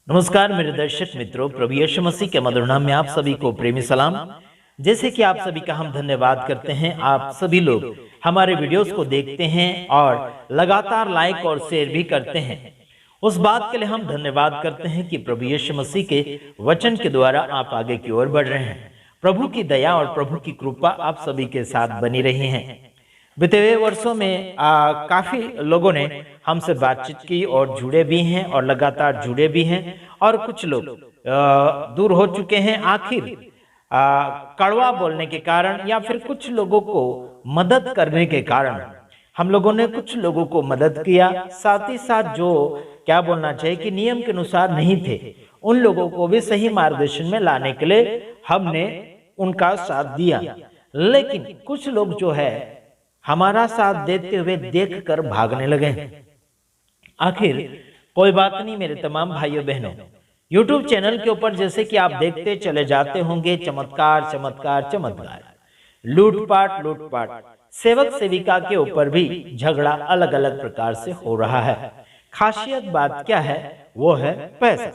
नमस्कार मेरे दर्शक मित्रों, प्रभु यीशु मसीह के मधुर नाम में आप सभी को प्रेमी सलाम। जैसे कि आप सभी का हम धन्यवाद करते हैं, आप सभी लोग हमारे वीडियोस को देखते हैं और लगातार लाइक और शेयर भी करते हैं। उस बात के लिए हम धन्यवाद करते हैं कि प्रभु यीशु मसीह के वचन के द्वारा आप आगे की ओर बढ़ रहे हैं। प्रभु की दया और प्रभु की कृपा आप सभी के साथ बनी रही है। बीते हुए वर्षों में काफी लोगों ने हमसे बातचीत की और जुड़े भी हैं और लगातार जुड़े भी हैं, और कुछ लोग दूर हो चुके हैं। आखिर कड़वा बोलने के कारण या फिर कुछ लोगों को मदद करने के कारण हम लोगों ने कुछ लोगों को मदद किया। साथ ही साथ जो क्या बोलना चाहिए कि नियम के अनुसार नहीं थे, उन लोगों को भी सही मार्गदर्शन में लाने के लिए हमने उनका साथ दिया। लेकिन कुछ लोग जो है हमारा साथ देते हुए देखकर भागने लगे। आखिर कोई बात नहीं मेरे तमाम भाइयों बहनों, YouTube चैनल के ऊपर जैसे कि आप देखते चले जाते होंगे, चमत्कार चमत्कार चमत्कार, लूटपाट लूटपाट, सेवक सेविका के ऊपर भी झगड़ा अलग अलग प्रकार से हो रहा है। खासियत बात क्या है? वो है पैसा।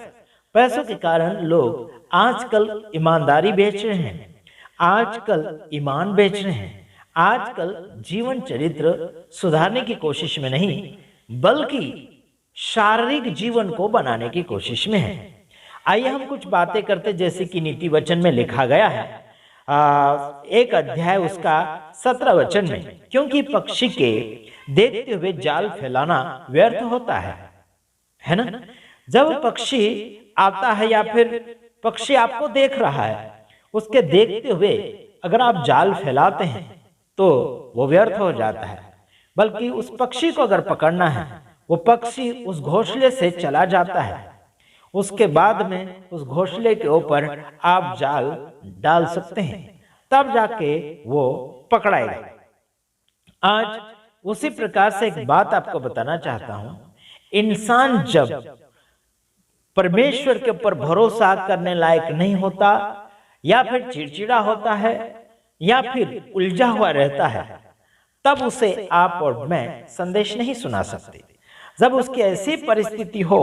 पैसों के कारण लोग आजकल ईमानदारी बेच रहे हैं, आजकल ईमान बेच रहे हैं, आजकल जीवन चरित्र सुधारने की कोशिश में नहीं बल्कि शारीरिक जीवन को बनाने की कोशिश में है। आइए हम कुछ बातें करते, जैसे कि नीति वचन में लिखा गया है, एक अध्याय उसका 17 वचन में, क्योंकि पक्षी के देखते हुए जाल फैलाना व्यर्थ होता है ना। जब पक्षी आता है या फिर पक्षी आपको देख रहा है, उसके देखते हुए अगर आप जाल फैलाते हैं तो वो व्यर्थ हो जाता है। बल्कि उस पक्षी को अगर पकड़ना है, वो पक्षी उस घोंसले से चला जाता है, उसके बाद में उस घोंसले के ऊपर आप जाल डाल सकते हैं, तब जाके वो पकड़ाएगा। आज उसी प्रकार से एक बात आपको बताना चाहता हूं। इंसान जब परमेश्वर के ऊपर भरोसा करने लायक नहीं होता, या फिर चिड़चिड़ा होता है, या फिर उलझा हुआ रहता है, तब उसे आप और मैं संदेश नहीं सुना सकते। जब उसकी ऐसी परिस्थिति हो,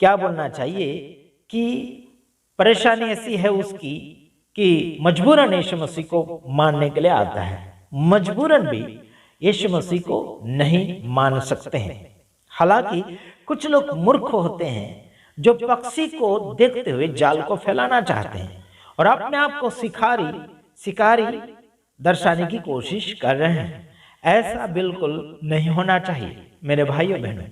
क्या बोलना चाहिए कि परेशानी ऐसी है उसकी कि मजबूरन यीशु मसीह को मानने के लिए आता है, मजबूरन भी यीशु मसीह को नहीं मान सकते हैं। हालांकि कुछ लोग मूर्ख होते हैं जो पक्षी को देखते हुए जाल को फैलाना चाहते हैं और अपने आप को शिकारी दर्शाने की कोशिश कर रहे हैं। ऐसा बिल्कुल नहीं होना चाहिए मेरे भाइयों बहनों।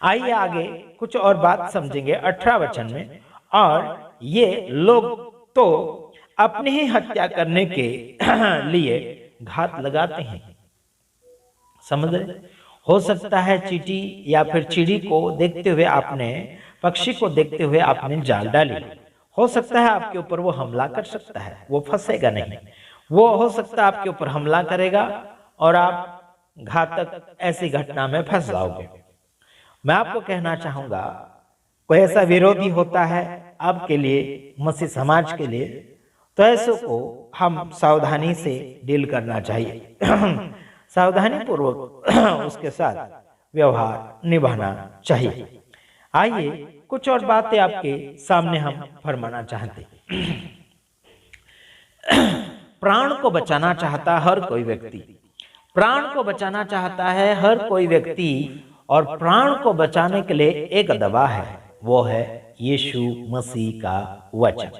आइए आगे कुछ और बात समझेंगे 18 वचन में। और ये लोग तो अपनी ही हत्या करने के लिए घात लगाते हैं। समझ रहे? हो सकता है चींटी या फिर चिड़ी को देखते हुए आपने, पक्षी को देखते हुए आपने जाल डाली। हो सकता है आपके ऊपर वो हमला कर सकता है, वो फंसेगा नहीं। वो हो सकता है आपके ऊपर हमला करेगा और आप घातक ऐसी घटना में फंस जाओगे। मैं आपको कहना चाहूंगा, कोई ऐसा विरोधी होता है आपके लिए, मसीह समाज के लिए, तो ऐसे को हम सावधानी से डील करना चाहिए। सावधानी पूर्वक उसके साथ व्यवहार निभाना चाहिए। आइए कुछ और बातें आपके सामने हम फरमाना चाहते हैं। प्राण को बचाना चाहता हर कोई व्यक्ति, प्राण को बचाना चाहता है हर कोई व्यक्ति, और प्राण को बचाने के लिए एक दवा है, वो है यीशु मसीह का वचन।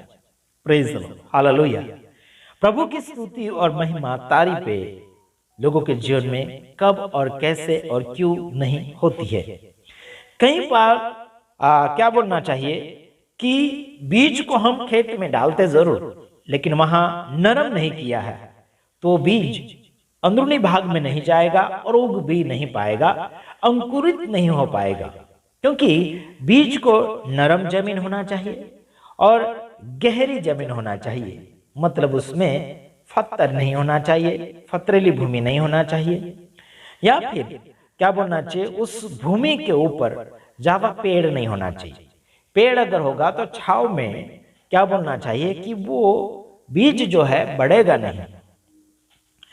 Praise the Lord, hallelujah. प्रभु की स्तुति और महिमा तारीफ पे लोगों के जीवन में कब और कैसे और क्यों नहीं होती है। कई बार क्या बोलना चाहिए कि बीज को हम खेत में डालते जरूर, लेकिन वहां नरम नहीं किया है तो बीज अंदरूनी भाग में नहीं जाएगा और उग भी नहीं पाएगा, अंकुरित नहीं हो पाएगा। क्योंकि बीज को नरम जमीन होना चाहिए और गहरी जमीन होना चाहिए, मतलब उसमें पत्थर नहीं होना चाहिए, पथरीली भूमि नहीं होना चाहिए, या फिर क्या बोलना चाहिए उस भूमि के ऊपर ज्यादा पेड़ नहीं होना चाहिए। पेड़ अगर होगा तो छाव में क्या बोलना चाहिए कि वो बीज जो है बढ़ेगा नहीं,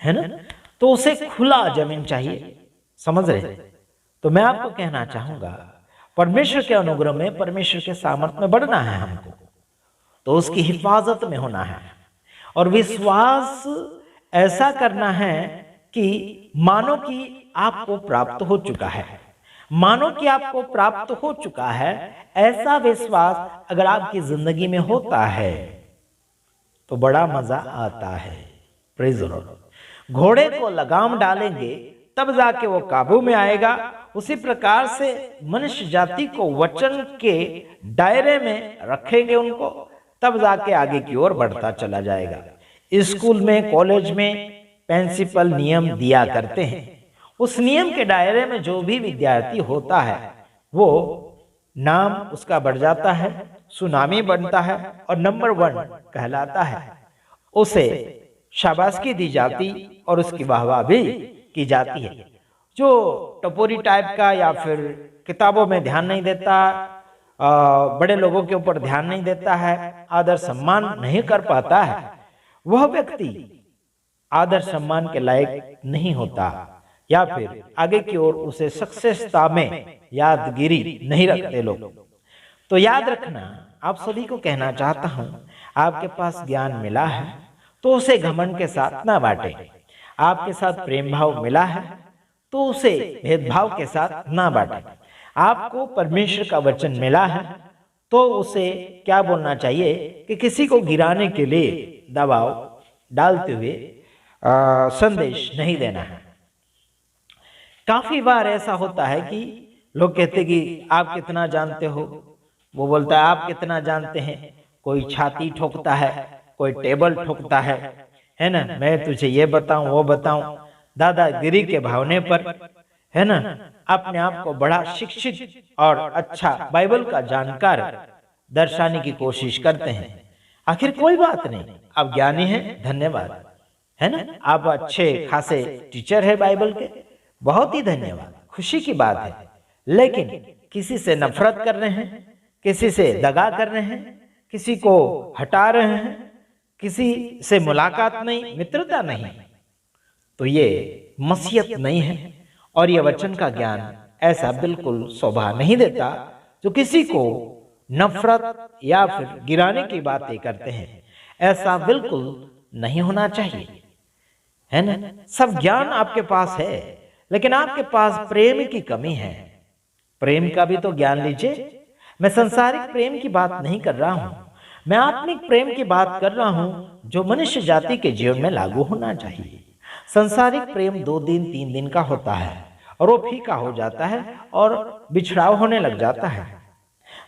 है ना। तो उसे खुला जमीन चाहिए। समझ रहे? तो मैं आपको कहना चाहूंगा परमेश्वर के अनुग्रह में, परमेश्वर के सामर्थ्य में बढ़ना है हमको, तो उसकी हिफाजत में होना है। और विश्वास ऐसा करना है कि मानो कि आपको प्राप्त हो चुका है, मानो कि आपको प्राप्त हो चुका है। ऐसा विश्वास अगर आपकी जिंदगी में होता है तो बड़ा मजा आता है। Praise the Lord. घोड़े को लगाम डालेंगे तब जाके वो काबू में आएगा। उसी प्रकार से मनुष्य जाति को वचन के दायरे में रखेंगे उनको, तब जाके आगे की ओर बढ़ता चला जाएगा। स्कूल में, कॉलेज में प्रिंसिपल नियम दिया करते हैं। उस नियम के दायरे में जो भी विद्यार्थी होता है वो नाम उसका बढ़ जाता है, सुनामी बनता है और नंबर 1 कहलाता है। उसे शाबाशी दी जाती और उसकी वाहवाह भी की जाती है। जो टपोरी टाइप का या फिर किताबों में ध्यान नहीं देता, बड़े लोगों के ऊपर ध्यान नहीं देता है, आदर सम्मान नहीं कर पाता है, वह व्यक्ति आदर सम्मान के लायक नहीं होता, या फिर आगे की ओर उसे सक्सेसता में यादगिरी नहीं रखते लोग। तो याद रखना, आप सभी को कहना चाहता हूं, आपके पास ज्ञान मिला है तो उसे घमंड के साथ ना बांटे। आपके साथ प्रेम भाव मिला है तो उसे भेदभाव के साथ ना बांटे। आपको परमेश्वर का वचन मिला है तो उसे क्या बोलना चाहिए कि किसी को गिराने के लिए दबाव डालते हुए संदेश नहीं देना है। काफी बार ऐसा होता है कि लोग कहते कि आप कितना जानते हो, वो बोलता है आप कितना जानते हैं। कोई छाती ठोकता है, कोई टेबल ठोकता है ना, मैं तुझे ये बताऊं वो बताऊं, दादागिरी के भावने पर, है ना, अपने आप को बड़ा शिक्षित और अच्छा बाइबल का जानकार दर्शाने की कोशिश करते हैं। आखिर कोई बात नहीं, आप ज्ञानी हैं, धन्यवाद, है ना, आप अच्छे खासे टीचर है बाइबल के, बहुत ही धन्यवाद, खुशी की बात है। लेकिन किसी से नफरत कर रहे हैं, किसी से दगा कर रहे हैं, किसी को हटा रहे हैं, किसी से मुलाकात नहीं, मित्रता नहीं, तो ये मसीहत नहीं है। और ये वचन का ज्ञान ऐसा बिल्कुल शोभा नहीं देता जो किसी को नफरत या फिर गिराने की बातें करते हैं। ऐसा बिल्कुल नहीं होना चाहिए, है ना। सब ज्ञान आपके पास है लेकिन आपके पास प्रेम की कमी है। प्रेम का भी तो ज्ञान लीजिए। मैं संसारिक प्रेम की बात नहीं कर रहा हूं, मैं आत्मिक प्रेम की बात कर रहा हूं जो मनुष्य जाति के जीवन में लागू होना चाहिए। संसारिक प्रेम 2 दिन 3 दिन का होता है और वो फीका हो जाता है और बिछड़ाव होने लग जाता है,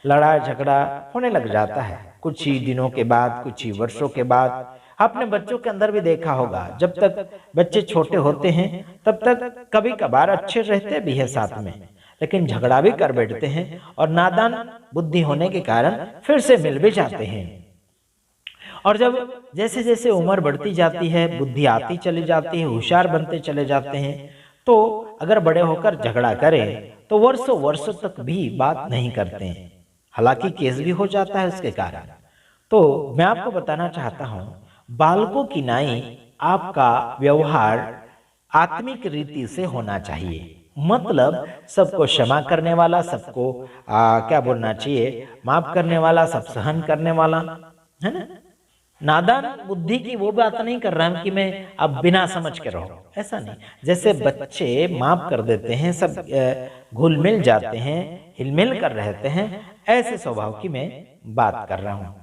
लड़ाई झगड़ा होने लग जाता है कुछ ही दिनों के बाद, कुछ ही वर्षों के बाद। आपने बच्चों के अंदर भी देखा होगा, जब तक बच्चे छोटे होते हैं तब तक कभी कभार अच्छे रहते भी हैं साथ में, लेकिन झगड़ा भी कर बैठते हैं और नादान बुद्धि होने के कारण फिर से मिल भी जाते हैं। और जब जैसे जैसे उम्र बढ़ती जाती है, बुद्धि आती चली जाती है, होशियार बनते चले जाते हैं, तो अगर बड़े होकर झगड़ा करें तो वर्षों वर्षों तक भी बात नहीं करते हैं, हालांकि केस भी हो जाता है उसके कारण। तो मैं आपको बताना चाहता हूं, बालकों की नाई आपका व्यवहार आत्मिक रीति से होना चाहिए। मतलब सबको क्षमा करने वाला, सबको क्या बोलना चाहिए, माफ करने वाला, सब सहन करने वाला, है ना। नादान बुद्धि की वो बात नहीं कर रहा हूं कि मैं अब बिना समझ के रहो, ऐसा नहीं। जैसे बच्चे माफ कर देते हैं, सब घुल मिल जाते हैं, हिलमिल कर रहते हैं, ऐसे स्वभाव की मैं बात कर रहा हूं।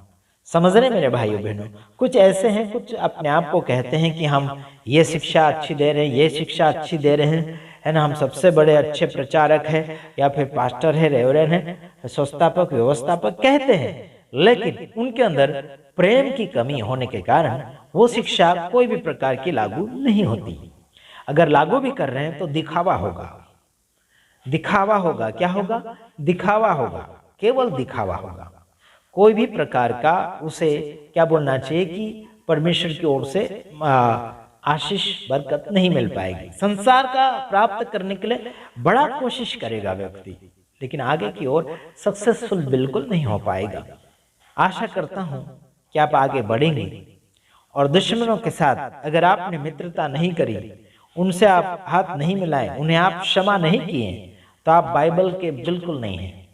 समझ रहे मेरे भाइयों बहनों। कुछ ऐसे हैं, कुछ अपने आप को कहते हैं कि हम ये शिक्षा अच्छी दे रहे हैं, ये शिक्षा अच्छी दे रहे हैं, है ना, हम सबसे बड़े अच्छे प्रचारक हैं, या फिर पास्टर है, रेवरेंड है, संस्थापक, व्यवस्थापक कहते हैं, लेकिन उनके अंदर प्रेम की कमी होने के कारण वो शिक्षा कोई भी प्रकार की लागू नहीं होती। अगर लागू भी कर रहे हैं तो दिखावा होगा, दिखावा होगा। क्या होगा? दिखावा होगा, केवल दिखावा होगा। कोई भी प्रकार का उसे क्या बोलना चाहिए कि परमेश्वर की ओर से आशीष बरकत नहीं मिल पाएगी। संसार का प्राप्त करने के लिए बड़ा कोशिश करेगा व्यक्ति, लेकिन आगे की ओर सक्सेसफुल बिल्कुल नहीं हो पाएगा। आशा करता हूं कि आप आगे बढ़ेंगे और दुश्मनों के साथ अगर आपने मित्रता नहीं करी, उनसे आप हाथ नहीं मिलाए, उन्हें आप क्षमा नहीं किए, तो आप बाइबल के बिल्कुल नहीं हैं।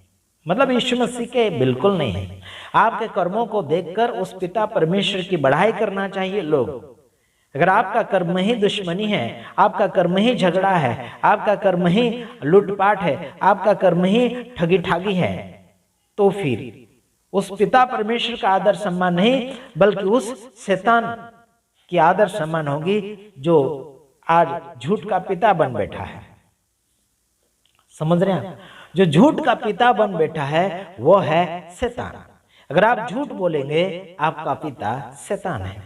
मतलब यीशु मसीह के बिल्कुल नहीं है। आपके कर्मों को देखकर उस पिता परमेश्वर की बढ़ाई करना चाहिए लोग। अगर आपका कर्म ही दुश्मनी है, आपका कर्म ही झगड़ा है, आपका कर्म ही लूटपाट है, आपका कर्म ही ठगी ठागी है, तो फिर उस पिता परमेश्वर का आदर सम्मान नहीं बल्कि उस शैतान की आदर सम्मान होगी जो आज झूठ का पिता बन बैठा है। समझ रहे हैं? जो झूठ का पिता बन बैठा है वो है शैतान। अगर आप झूठ बोलेंगे आपका पिता शैतान है।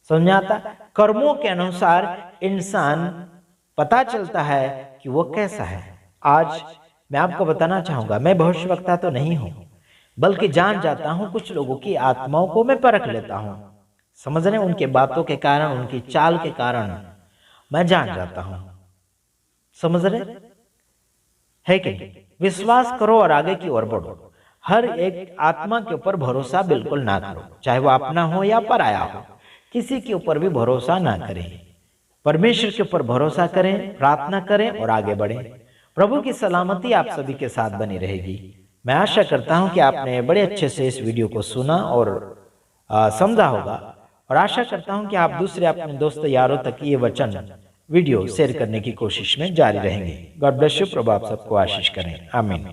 समझ आता? कर्मों के अनुसार इंसान पता चलता है कि वो कैसा है। आज मैं आपको बताना चाहूंगा, मैं भविष्यवक्ता तो नहीं हूं, बल्कि जान जाता हूं कुछ लोगों की आत्माओं को मैं परख लेता हूं। समझ रहे? उनके बातों के कारण, उनकी चाल के कारण मैं जान जाता हूं। समझ रहे है कि नहीं? विश्वास करो और आगे की ओर बढ़ो। हर एक आत्मा के ऊपर भरोसा बिल्कुल ना करो, चाहे वो अपना हो या पराया हो। किसी के ऊपर भी भरोसा ना करें, परमेश्वर के ऊपर भरोसा करें, प्रार्थना करें और आगे बढ़ें। प्रभु की सलामती आप सभी के साथ बनी रहेगी। मैं आशा करता हूं कि आपने बड़े अच्छे से इस वीडियो को सुना और समझा होगा, और आशा करता हूं कि आप दूसरे अपने दोस्तों यारों तक ये वचन वीडियो शेयर करने की कोशिश में जारी रहेंगे। God bless you. प्रभु आप सबको आशीष करें। आमीन।